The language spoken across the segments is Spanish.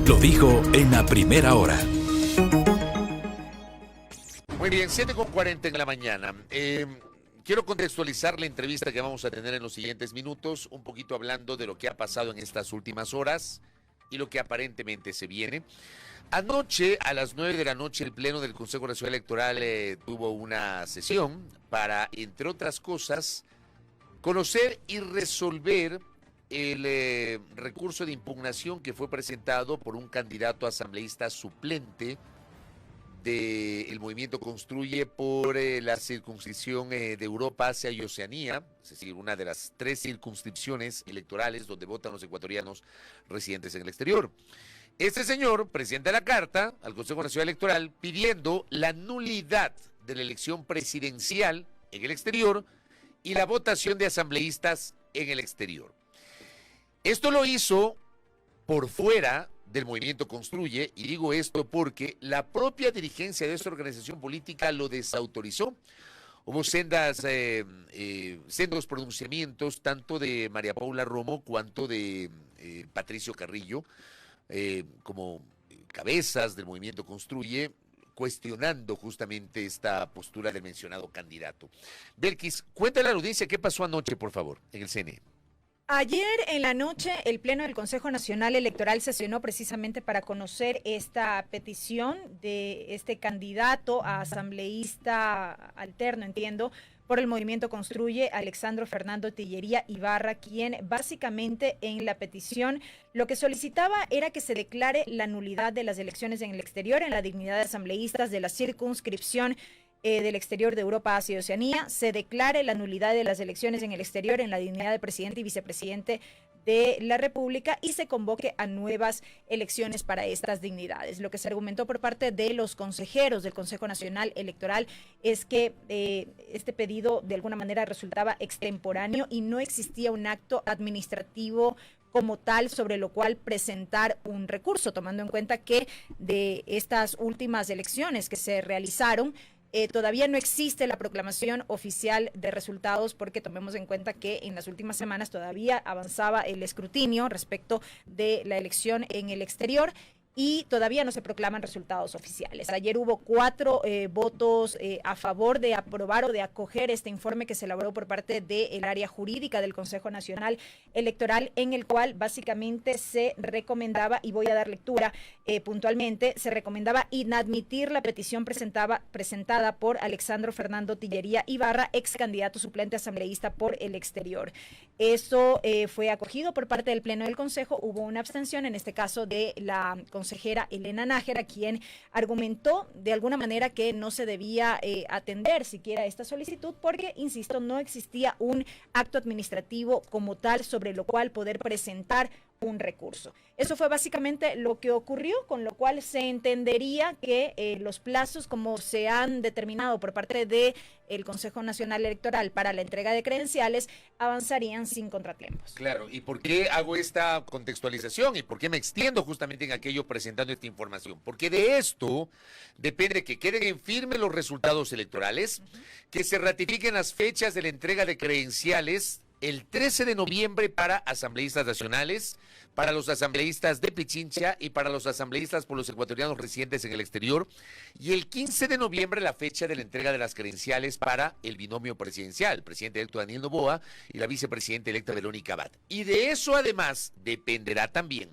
Lo dijo en la primera hora. Muy bien, 7:40 en la mañana. Quiero contextualizar la entrevista que vamos a tener en los siguientes minutos, un poquito hablando de lo que ha pasado en estas últimas horas y lo que aparentemente se viene. Anoche, a las 9 de la noche, el Pleno del Consejo Nacional Electoral tuvo una sesión para, entre otras cosas, conocer y resolver el recurso de impugnación que fue presentado por un candidato asambleísta suplente del Movimiento Construye por la circunscripción de Europa, Asia y Oceanía, es decir, una de las 3 circunscripciones electorales donde votan los ecuatorianos residentes en el exterior. Este señor presenta la carta al Consejo Nacional Electoral pidiendo la nulidad de la elección presidencial en el exterior y la votación de asambleístas en el exterior. Esto lo hizo por fuera del Movimiento Construye, y digo esto porque la propia dirigencia de esta organización política lo desautorizó. Hubo sendos pronunciamientos tanto de María Paula Romo cuanto de Patricio Carrillo, como cabezas del Movimiento Construye, cuestionando justamente esta postura del mencionado candidato. Belkis, cuéntale a la audiencia qué pasó anoche, por favor, en el CNE. Ayer en la noche el Pleno del Consejo Nacional Electoral sesionó precisamente para conocer esta petición de este candidato a asambleísta alterno, entiendo, por el Movimiento Construye, Alexandro Fernando Tillería Ibarra, quien básicamente en la petición lo que solicitaba era que se declare la nulidad de las elecciones en el exterior en la dignidad de asambleístas de la circunscripción del exterior de Europa, Asia y Oceanía, se declare la nulidad de las elecciones en el exterior en la dignidad de presidente y vicepresidente de la República y se convoque a nuevas elecciones para estas dignidades. Lo que se argumentó por parte de los consejeros del Consejo Nacional Electoral es que este pedido de alguna manera resultaba extemporáneo y no existía un acto administrativo como tal sobre lo cual presentar un recurso, tomando en cuenta que de estas últimas elecciones que se realizaron, todavía no existe la proclamación oficial de resultados porque tomemos en cuenta que en las últimas semanas todavía avanzaba el escrutinio respecto de la elección en el exterior y todavía no se proclaman resultados oficiales. Ayer hubo 4 votos a favor de aprobar o de acoger este informe que se elaboró por parte del área jurídica del Consejo Nacional Electoral, en el cual básicamente se recomendaba, y voy a dar lectura puntualmente, se recomendaba inadmitir la petición presentada por Alexandro Fernando Tillería Ibarra, ex candidato suplente asambleísta por el exterior. Eso fue acogido por parte del Pleno del Consejo, hubo una abstención, en este caso de la consejera Elena Nájera, quien argumentó de alguna manera que no se debía atender siquiera esta solicitud porque, insisto, no existía un acto administrativo como tal sobre lo cual poder presentar un recurso. Eso fue básicamente lo que ocurrió, con lo cual se entendería que los plazos como se han determinado por parte del Consejo Nacional Electoral para la entrega de credenciales avanzarían sin contratiempos. Claro, ¿y por qué hago esta contextualización y por qué me extiendo justamente en aquello presentando esta información? Porque de esto depende que queden en firme los resultados electorales, que se ratifiquen las fechas de la entrega de credenciales el 13 de noviembre para asambleístas nacionales, para los asambleístas de Pichincha y para los asambleístas por los ecuatorianos residentes en el exterior, y el 15 de noviembre la fecha de la entrega de las credenciales para el binomio presidencial, el presidente electo Daniel Noboa y la vicepresidenta electa Verónica Abad. Y de eso además dependerá también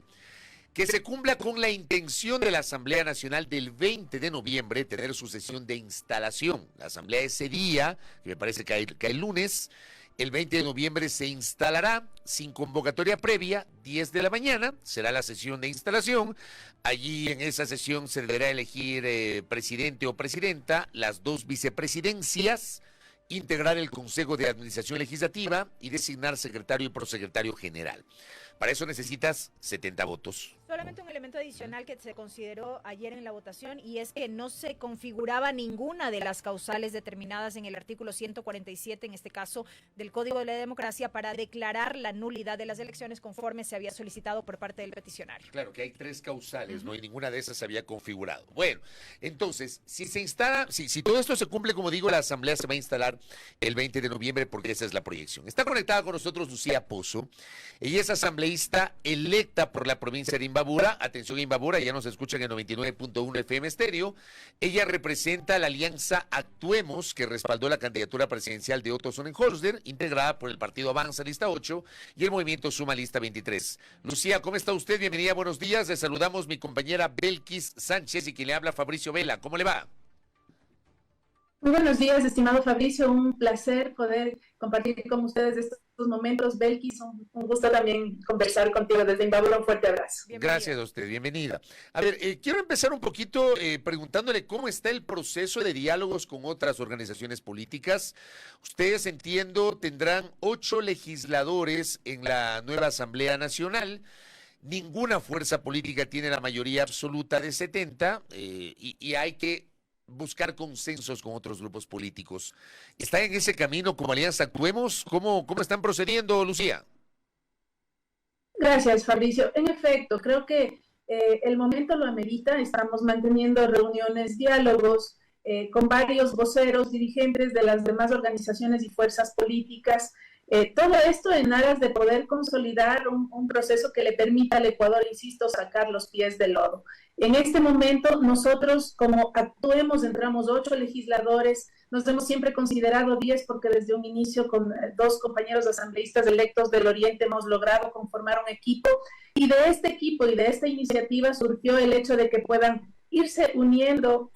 que se cumpla con la intención de la Asamblea Nacional del 20 de noviembre tener su sesión de instalación. La Asamblea ese día, que me parece que cae el lunes, el 20 de noviembre se instalará sin convocatoria previa, 10 de la mañana, será la sesión de instalación. Allí en esa sesión se deberá elegir presidente o presidenta, las 2 vicepresidencias, integrar el Consejo de Administración Legislativa y designar secretario y prosecretario general. Para eso necesitas 70 votos. Solamente un elemento adicional que se consideró ayer en la votación, y es que no se configuraba ninguna de las causales determinadas en el artículo 147, en este caso, del Código de la Democracia, para declarar la nulidad de las elecciones conforme se había solicitado por parte del peticionario. Claro que hay 3 causales, ¿no? Y ninguna de esas se había configurado. Bueno, entonces, si se instala, si todo esto se cumple, como digo, la Asamblea se va a instalar el 20 de noviembre porque esa es la proyección. Está conectada con nosotros Lucía Pozo. Ella es asambleísta electa por la provincia de Imbabura. Atención Imbabura, ya nos escuchan en 99.1 FM Estéreo. Ella representa la alianza Actuemos, que respaldó la candidatura presidencial de Otto Sonnenholzer, integrada por el partido Avanza Lista 8 y el movimiento Suma Lista 23. Lucía, ¿cómo está usted? Bienvenida, buenos días. Le saludamos mi compañera Belkis Sánchez y quien le habla Fabricio Vela. ¿Cómo le va? Muy buenos días, estimado Fabricio, un placer poder compartir con ustedes estos momentos. Belkis, un gusto también conversar contigo desde Imbabura, un fuerte abrazo. Bienvenida. Gracias a usted, bienvenida. A ver, quiero empezar un poquito preguntándole cómo está el proceso de diálogos con otras organizaciones políticas. Ustedes, entiendo, tendrán 8 legisladores en la nueva Asamblea Nacional. Ninguna fuerza política tiene la mayoría absoluta de 70 y hay que buscar consensos con otros grupos políticos. ¿Está en ese camino como Alianza Actuemos? ¿Cómo están procediendo, Lucía? Gracias, Fabricio. En efecto, creo que el momento lo amerita. Estamos manteniendo reuniones, diálogos con varios voceros, dirigentes de las demás organizaciones y fuerzas políticas. Todo esto en aras de poder consolidar un proceso que le permita al Ecuador, insisto, sacar los pies del lodo. En este momento, nosotros, como Actuemos, entramos 8 legisladores, nos hemos siempre considerado 10 porque desde un inicio con 2 compañeros asambleístas electos del Oriente hemos logrado conformar un equipo, y de este equipo y de esta iniciativa surgió el hecho de que puedan irse uniendo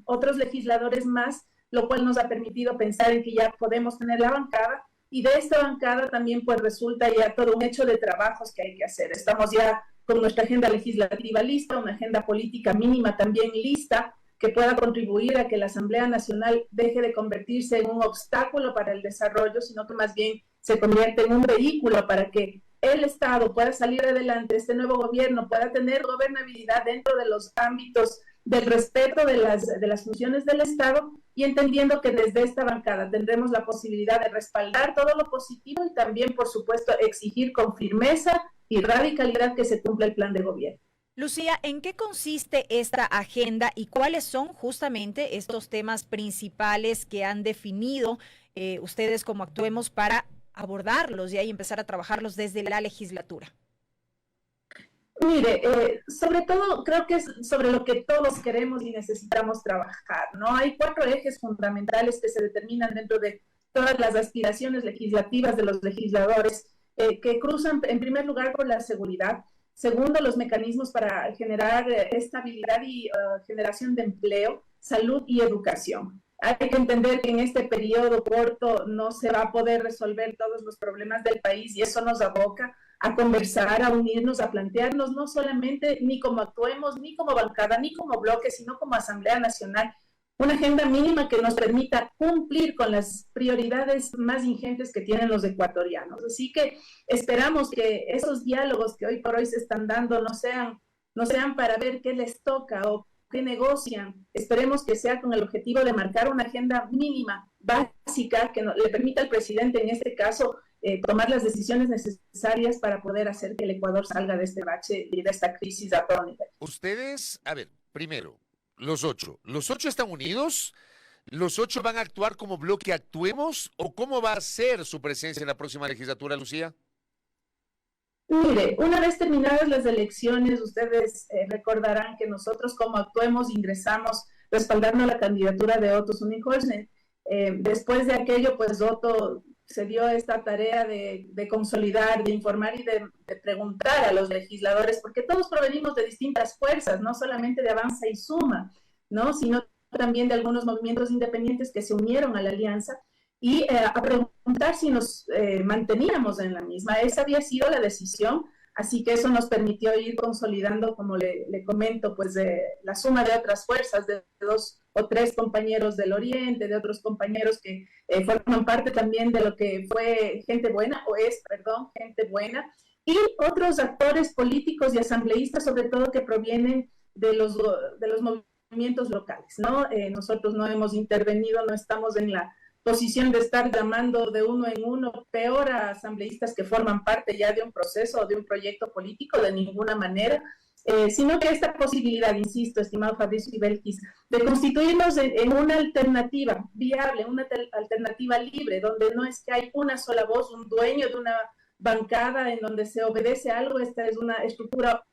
otros legisladores más, lo cual nos ha permitido pensar en que ya podemos tener la bancada. Y de esta bancada también pues resulta ya todo un hecho de trabajos que hay que hacer. Estamos ya con nuestra agenda legislativa lista, una agenda política mínima también lista, que pueda contribuir a que la Asamblea Nacional deje de convertirse en un obstáculo para el desarrollo, sino que más bien se convierte en un vehículo para que el Estado pueda salir adelante, este nuevo gobierno pueda tener gobernabilidad dentro de los ámbitos del respeto de las funciones del Estado, y entendiendo que desde esta bancada tendremos la posibilidad de respaldar todo lo positivo y también, por supuesto, exigir con firmeza y radicalidad que se cumpla el plan de gobierno. Lucía, ¿en qué consiste esta agenda y cuáles son justamente estos temas principales que han definido ustedes como Actuemos para abordarlos y ahí empezar a trabajarlos desde la legislatura? Mire, sobre todo creo que es sobre lo que todos queremos y necesitamos trabajar, ¿no? Hay 4 ejes fundamentales que se determinan dentro de todas las aspiraciones legislativas de los legisladores, que cruzan en primer lugar por la seguridad, segundo, los mecanismos para generar estabilidad y generación de empleo, salud y educación. Hay que entender que en este periodo corto no se va a poder resolver todos los problemas del país, y eso nos aboca a conversar, a unirnos, a plantearnos no solamente ni como Actuemos, ni como bancada, ni como bloque, sino como Asamblea Nacional, una agenda mínima que nos permita cumplir con las prioridades más ingentes que tienen los ecuatorianos. Así que esperamos que esos diálogos que hoy por hoy se están dando no sean para ver qué les toca o qué negocian. Esperemos que sea con el objetivo de marcar una agenda mínima, básica, que le permita al presidente, en este caso, tomar las decisiones necesarias para poder hacer que el Ecuador salga de este bache y de esta crisis a todo nivel. Ustedes, a ver, primero, los 8 están unidos, los 8 van a actuar como bloque Actuemos, ¿o cómo va a ser su presencia en la próxima legislatura, Lucía? Mire, una vez terminadas las elecciones, ustedes recordarán que nosotros como Actuemos ingresamos respaldando la candidatura de Otto Sonnenholzer. Después de aquello, pues Otto se dio esta tarea de consolidar, de informar y de preguntar a los legisladores, porque todos provenimos de distintas fuerzas, no solamente de Avanza y Suma, ¿no? Sino también de algunos movimientos independientes que se unieron a la alianza, y a preguntar si nos manteníamos en la misma. Esa había sido la decisión, así que eso nos permitió ir consolidando, como le comento, pues la suma de otras fuerzas, de 2 o 3 compañeros del Oriente, de otros compañeros que forman parte también de lo que fue Gente Buena, Gente Buena, y otros actores políticos y asambleístas, sobre todo que provienen de los movimientos locales, ¿no? Nosotros no hemos intervenido, no estamos en la posición de estar llamando de uno en uno, peor a asambleístas que forman parte ya de un proceso o de un proyecto político, de ninguna manera, sino que esta posibilidad, insisto, estimado Fabricio y Belkis, de constituirnos en una alternativa viable, una alternativa libre, donde no es que hay una sola voz, un dueño de una bancada en donde se obedece algo. Esta es una estructura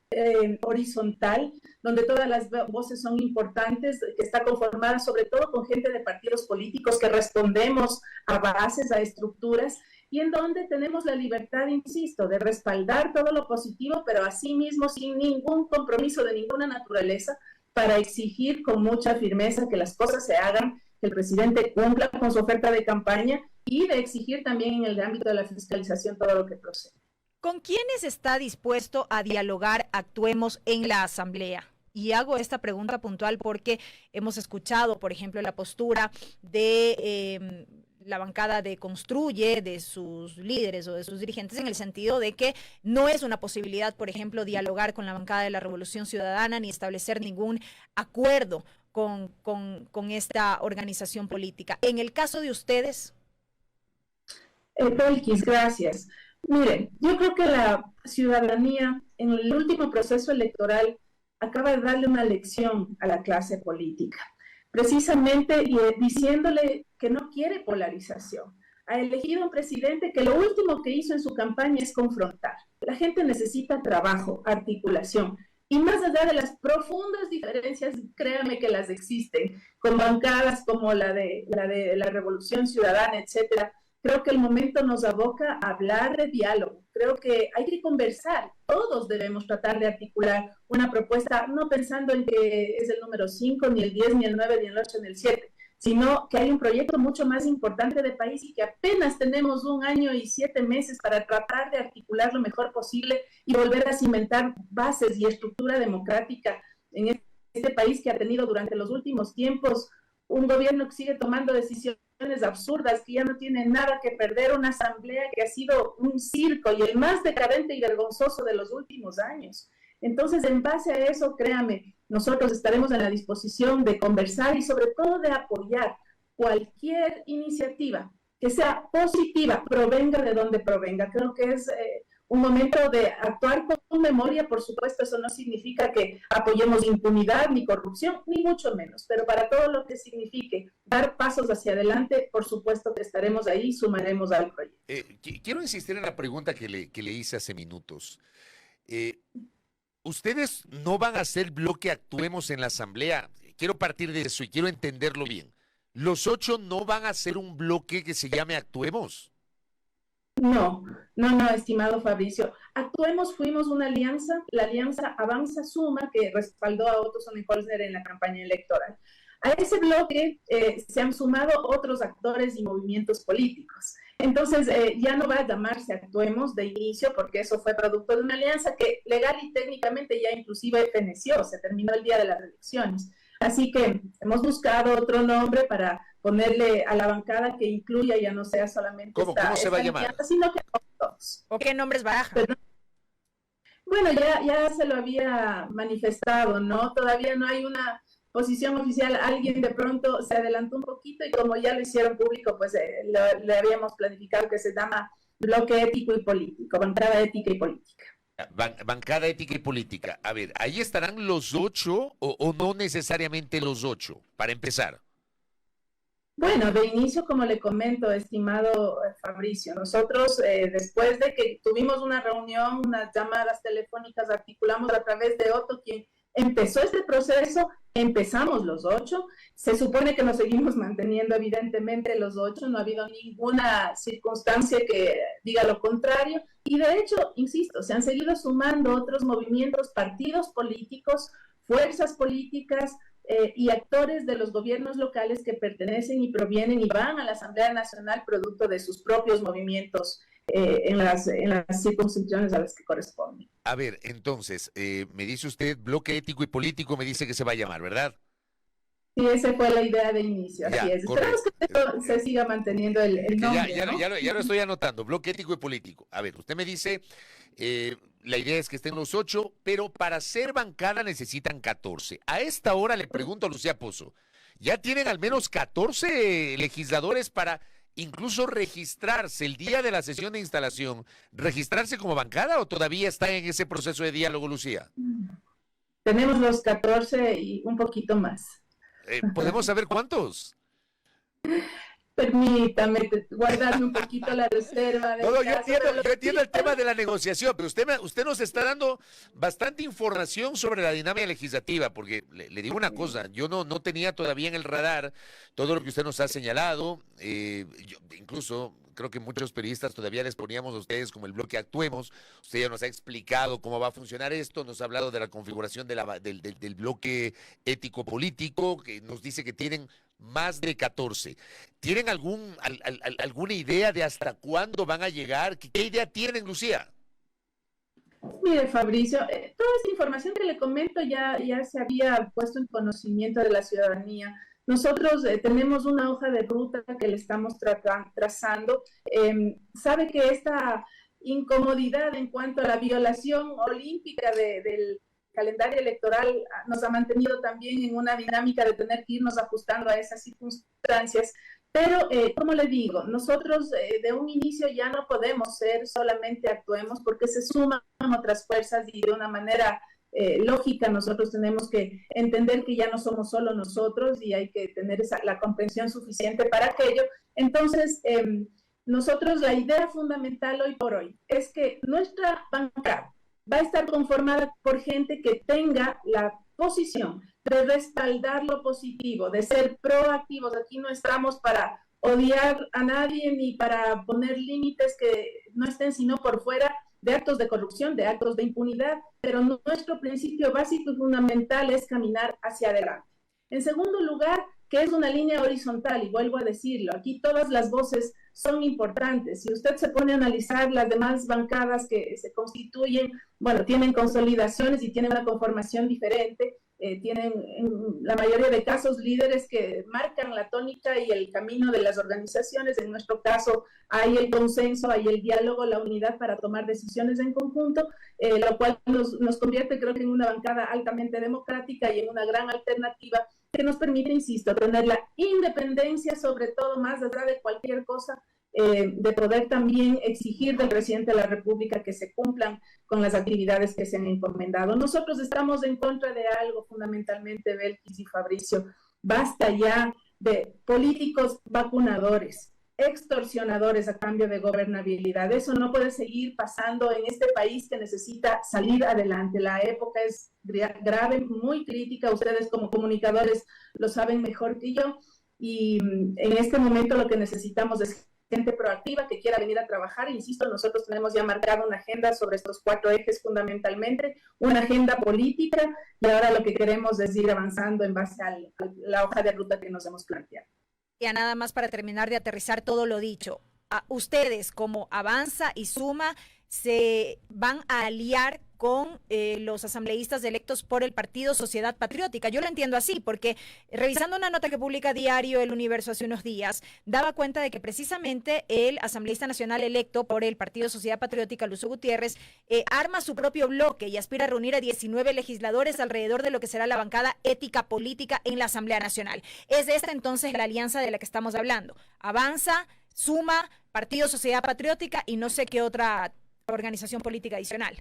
horizontal, donde todas las voces son importantes, que está conformada sobre todo con gente de partidos políticos que respondemos a bases, a estructuras, y en donde tenemos la libertad, insisto, de respaldar todo lo positivo, pero asimismo sin ningún compromiso de ninguna naturaleza, para exigir con mucha firmeza que las cosas se hagan, que el presidente cumpla con su oferta de campaña y de exigir también en el ámbito de la fiscalización todo lo que procede. ¿Con quiénes está dispuesto a dialogar Actuemos en la Asamblea? Y hago esta pregunta puntual porque hemos escuchado, por ejemplo, la postura de la bancada de Construye, de sus líderes o de sus dirigentes, en el sentido de que no es una posibilidad, por ejemplo, dialogar con la bancada de la Revolución Ciudadana ni establecer ningún acuerdo con esta organización política. En el caso de ustedes... Belkis, gracias. Miren, yo creo que la ciudadanía en el último proceso electoral acaba de darle una lección a la clase política, precisamente diciéndole que no quiere polarización. Ha elegido un presidente que lo último que hizo en su campaña es confrontar. La gente necesita trabajo, articulación, y más allá de las profundas diferencias, créame que las existen, con bancadas como la de la Revolución Ciudadana, etcétera. Creo que el momento nos aboca a hablar de diálogo. Creo que hay que conversar. Todos debemos tratar de articular una propuesta, no pensando en que es el número 5, ni el 10, ni el 9, ni el 8, ni el 7, sino que hay un proyecto mucho más importante de país y que apenas tenemos 1 año y 7 meses para tratar de articular lo mejor posible y volver a cimentar bases y estructura democrática en este país que ha tenido durante los últimos tiempos un gobierno que sigue tomando decisiones absurdas, que ya no tiene nada que perder, una asamblea que ha sido un circo y el más decadente y vergonzoso de los últimos años. Entonces, en base a eso, créame, nosotros estaremos en la disposición de conversar y sobre todo de apoyar cualquier iniciativa que sea positiva, provenga de donde provenga. Creo que es un momento de actuar con memoria. Por supuesto, eso no significa que apoyemos impunidad ni corrupción, ni mucho menos, pero para todo lo que signifique dar pasos hacia adelante, por supuesto que estaremos ahí y sumaremos al proyecto. Quiero insistir en la pregunta que le hice hace minutos. Ustedes no van a hacer bloque Actuemos en la Asamblea. Quiero partir de eso y quiero entenderlo bien. Los 8 no van a hacer un bloque que se llame Actuemos. No, estimado Fabricio. Actuemos, fuimos una alianza, la alianza Avanza Suma, que respaldó a Otto Sonnenholzer en la campaña electoral. A ese bloque se han sumado otros actores y movimientos políticos. Entonces, ya no va a llamarse Actuemos de inicio, porque eso fue producto de una alianza que legal y técnicamente ya inclusive feneció, se terminó el día de las elecciones. Así que hemos buscado otro nombre para ponerle a la bancada que incluya, ya no sea solamente ¿Cómo se va a llamar? Sino que todos. ¿O qué nombres barajan? Pero, bueno, ya se lo había manifestado, ¿no? Todavía no hay una posición oficial. Alguien de pronto se adelantó un poquito y como ya lo hicieron público, pues le habíamos planificado que se llama Bloque Ético y Político, Bancada Ética y Política. Bancada Ética y Política. A ver, ¿ahí estarán los 8 o no necesariamente los 8, para empezar? Bueno, de inicio, como le comento, estimado Fabricio, nosotros después de que tuvimos una reunión, unas llamadas telefónicas, articulamos a través de Otto, quien empezó este proceso, empezamos los 8, se supone que nos seguimos manteniendo evidentemente los 8, no ha habido ninguna circunstancia que diga lo contrario, y de hecho, insisto, se han seguido sumando otros movimientos, partidos políticos, fuerzas políticas, y actores de los gobiernos locales que pertenecen y provienen y van a la Asamblea Nacional producto de sus propios movimientos en las circunscripciones a las que corresponden. A ver, entonces, me dice usted Bloque Ético y Político, me dice que se va a llamar, ¿verdad? Sí, esa fue la idea de inicio, así es. Esperamos que se siga manteniendo el nombre. Ya lo estoy anotando, Bloque Ético y Político. A ver, usted me dice, la idea es que estén los 8, pero para ser bancada necesitan 14. A esta hora le pregunto a Lucía Pozo, ¿ya tienen al menos 14 legisladores para incluso registrarse el día de la sesión de instalación, registrarse como bancada o todavía está en ese proceso de diálogo, Lucía? Tenemos los 14 y un poquito más. ¿Podemos saber cuántos? Permítame guardarme un poquito la reserva. No, yo entiendo el tema de la negociación, pero usted nos está dando bastante información sobre la dinámica legislativa, porque le digo una cosa, yo no tenía todavía en el radar todo lo que usted nos ha señalado, incluso creo que muchos periodistas todavía les poníamos a ustedes como el bloque Actuemos. Usted ya nos ha explicado cómo va a funcionar esto, nos ha hablado de la configuración del bloque ético-político, que nos dice que tienen más de 14. ¿Tienen alguna idea de hasta cuándo van a llegar? ¿Qué idea tienen, Lucía? Mire, Fabricio, toda esta información que le comento ya se había puesto en conocimiento de la ciudadanía. Nosotros tenemos una hoja de ruta que le estamos trazando. Sabe que esta incomodidad en cuanto a la violación olímpica del calendario electoral nos ha mantenido también en una dinámica de tener que irnos ajustando a esas circunstancias. Pero, como le digo, nosotros de un inicio ya no podemos ser solamente Actuemos, porque se suman otras fuerzas y de una manera lógica nosotros tenemos que entender que ya no somos solo nosotros y hay que tener la comprensión suficiente para aquello. Entonces, nosotros la idea fundamental hoy por hoy es que nuestra bancada va a estar conformada por gente que tenga la posición de respaldar lo positivo, de ser proactivos. Aquí no estamos para odiar a nadie ni para poner límites que no estén sino por fuera de actos de corrupción, de actos de impunidad, pero nuestro principio básico y fundamental es caminar hacia adelante. En segundo lugar, que es una línea horizontal, y vuelvo a decirlo, aquí todas las voces son importantes. Si usted se pone a analizar las demás bancadas que se constituyen, bueno, tienen consolidaciones y tienen una conformación diferente, tienen en la mayoría de casos líderes que marcan la tónica y el camino de las organizaciones. En nuestro caso hay el consenso, hay el diálogo, la unidad para tomar decisiones en conjunto, lo cual nos convierte, creo que, en una bancada altamente democrática y en una gran alternativa que nos permite, insisto, tener la independencia, sobre todo más allá de cualquier cosa, de poder también exigir del presidente de la República que se cumplan con las actividades que se han encomendado. Nosotros estamos en contra de algo fundamentalmente, Belkis y Fabricio. Basta ya de políticos vacunadores, extorsionadores a cambio de gobernabilidad. Eso no puede seguir pasando en este país que necesita salir adelante. La época es grave, muy crítica. Ustedes como comunicadores lo saben mejor que yo. Y en este momento lo que necesitamos es gente proactiva que quiera venir a trabajar. Insisto, nosotros tenemos ya marcada una agenda sobre estos 4 ejes fundamentalmente, una agenda política, y ahora lo que queremos es ir avanzando en base a la hoja de ruta que nos hemos planteado. Ya nada más para terminar de aterrizar todo lo dicho, ustedes como Avanza y Suma se van a aliar con los asambleístas electos por el partido Sociedad Patriótica. Yo lo entiendo así, porque revisando una nota que publica Diario El Universo hace unos días, daba cuenta de que precisamente el asambleísta nacional electo por el partido Sociedad Patriótica, Lucio Gutiérrez, arma su propio bloque y aspira a reunir a 19 legisladores alrededor de lo que será la bancada ética política en la Asamblea Nacional. Es esta entonces la alianza de la que estamos hablando. Avanza, Suma, Partido Sociedad Patriótica y no sé qué otra organización política adicional.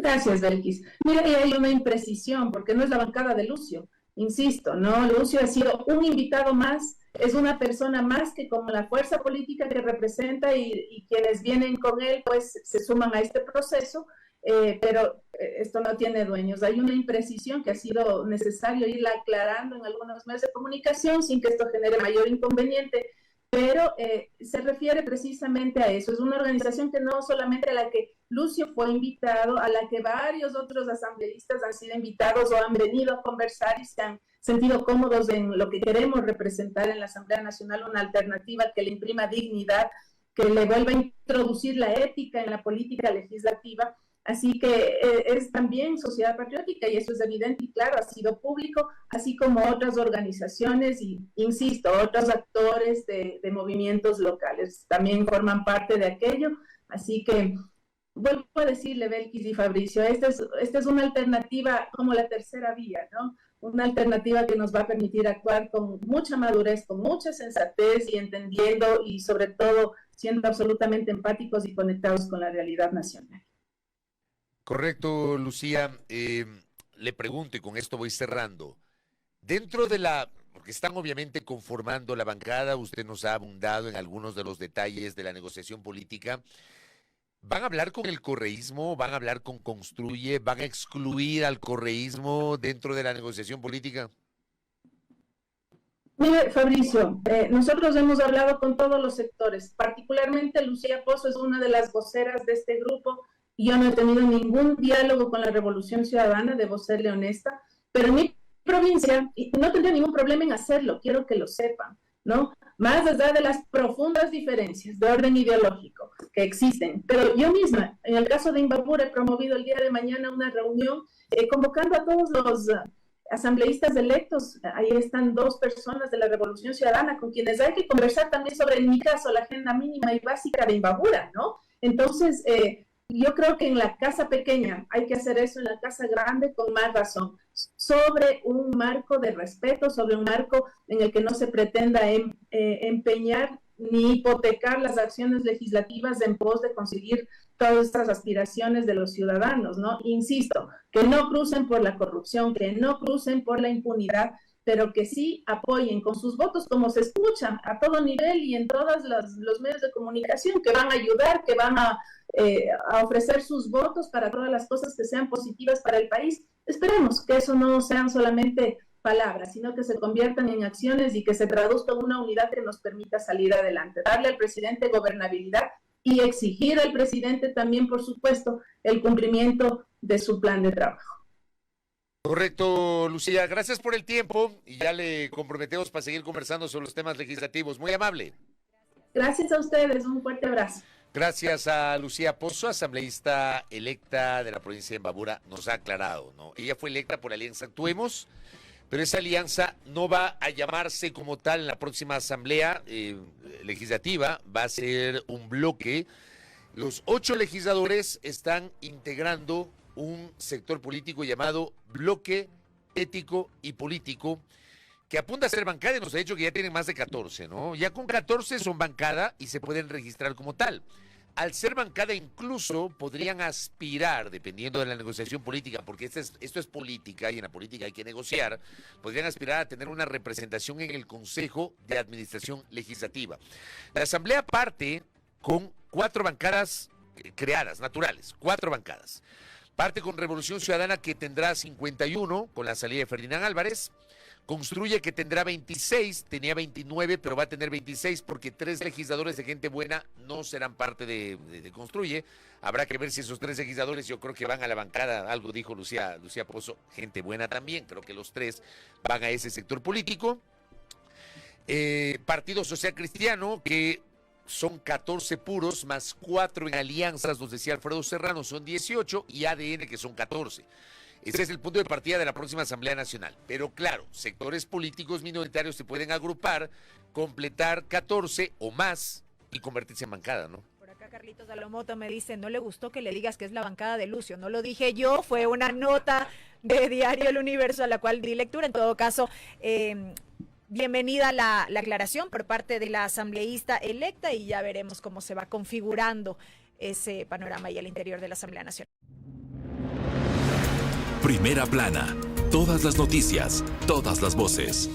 Gracias, Belkis. Mira, ahí hay una imprecisión, porque no es la bancada de Lucio. Insisto, ¿no? Lucio ha sido un invitado más, es una persona más que como la fuerza política que representa y quienes vienen con él, pues se suman a este proceso, pero esto no tiene dueños. Hay una imprecisión que ha sido necesario irla aclarando en algunos medios de comunicación sin que esto genere mayor inconveniente. Pero se refiere precisamente a eso. Es una organización que no solamente a la que Lucio fue invitado, a la que varios otros asambleístas han sido invitados o han venido a conversar y se han sentido cómodos en lo que queremos representar en la Asamblea Nacional, una alternativa que le imprima dignidad, que le vuelva a introducir la ética en la política legislativa. Así que es también Sociedad Patriótica y eso es evidente y claro, ha sido público, así como otras organizaciones y, insisto, otros actores de movimientos locales también forman parte de aquello. Así que vuelvo a decirle, Belkis y Fabricio, esta es una alternativa como la tercera vía, ¿no? Una alternativa que nos va a permitir actuar con mucha madurez, con mucha sensatez y entendiendo y sobre todo siendo absolutamente empáticos y conectados con la realidad nacional. Correcto, Lucía. Le pregunto, y con esto voy cerrando, dentro de la porque están obviamente conformando la bancada, usted nos ha abundado en algunos de los detalles de la negociación política. ¿Van a hablar con el correísmo? ¿Van a hablar con Construye? ¿Van a excluir al correísmo dentro de la negociación política? Mire, Fabricio, nosotros hemos hablado con todos los sectores, particularmente Lucía Pozo es una de las voceras de este grupo, y yo no he tenido ningún diálogo con la Revolución Ciudadana, debo serle honesta, pero en mi provincia, y no tendría ningún problema en hacerlo, quiero que lo sepan, ¿no? Más allá de las profundas diferencias de orden ideológico que existen, pero yo misma, en el caso de Imbabura, he promovido el día de mañana una reunión convocando a todos los asambleístas electos. Ahí están 2 personas de la Revolución Ciudadana con quienes hay que conversar también sobre, en mi caso, la agenda mínima y básica de Imbabura, ¿no? Entonces, yo creo que en la casa pequeña hay que hacer eso, en la casa grande con más razón, sobre un marco de respeto, sobre un marco en el que no se pretenda empeñar ni hipotecar las acciones legislativas en pos de conseguir todas estas aspiraciones de los ciudadanos, ¿no? Insisto, que no crucen por la corrupción, que no crucen por la impunidad, pero que sí apoyen con sus votos, como se escucha a todo nivel y en todos los medios de comunicación, que van a ayudar, que van a ofrecer sus votos para todas las cosas que sean positivas para el país. Esperemos que eso no sean solamente palabras, sino que se conviertan en acciones y que se traduzca en una unidad que nos permita salir adelante, darle al presidente gobernabilidad y exigir al presidente también, por supuesto, el cumplimiento de su plan de trabajo. Correcto, Lucía. Gracias por el tiempo y ya le comprometemos para seguir conversando sobre los temas legislativos. Muy amable. Gracias a ustedes. Un fuerte abrazo. Gracias a Lucía Pozo, asambleísta electa de la provincia de Imbabura, nos ha aclarado, ¿no? Ella fue electa por Alianza Actuemos, pero esa alianza no va a llamarse como tal en la próxima asamblea legislativa, va a ser un bloque. Los 8 legisladores están integrando un sector político llamado Bloque Ético y Político, que apunta a ser bancada y nos ha dicho que ya tienen más de 14, ¿no? Ya con 14 son bancada y se pueden registrar como tal. Al ser bancada incluso podrían aspirar, dependiendo de la negociación política, porque esto es política y en la política hay que negociar, podrían aspirar a tener una representación en el Consejo de Administración Legislativa. La Asamblea parte con 4 bancadas creadas, naturales, 4 bancadas. Parte con Revolución Ciudadana, que tendrá 51 con la salida de Ferdinand Álvarez. Construye, que tendrá 26, tenía 29, pero va a tener 26 porque 3 legisladores de gente buena no serán parte de Construye. Habrá que ver si esos 3 legisladores, yo creo que van a la bancada, algo dijo Lucía Pozo, gente buena también, creo que los 3 van a ese sector político. Partido Social Cristiano, que son 14 puros, más 4 en alianzas, nos decía Alfredo Serrano, son 18, y ADN, que son 14. Ese es el punto de partida de la próxima Asamblea Nacional. Pero claro, sectores políticos minoritarios se pueden agrupar, completar 14 o más y convertirse en bancada, ¿no? Por acá Carlitos Dalomoto me dice, no le gustó que le digas que es la bancada de Lucio. No lo dije yo, fue una nota de Diario El Universo a la cual di lectura. En todo caso, bienvenida la aclaración por parte de la asambleísta electa y ya veremos cómo se va configurando ese panorama y al interior de la Asamblea Nacional. Primera plana. Todas las noticias, todas las voces.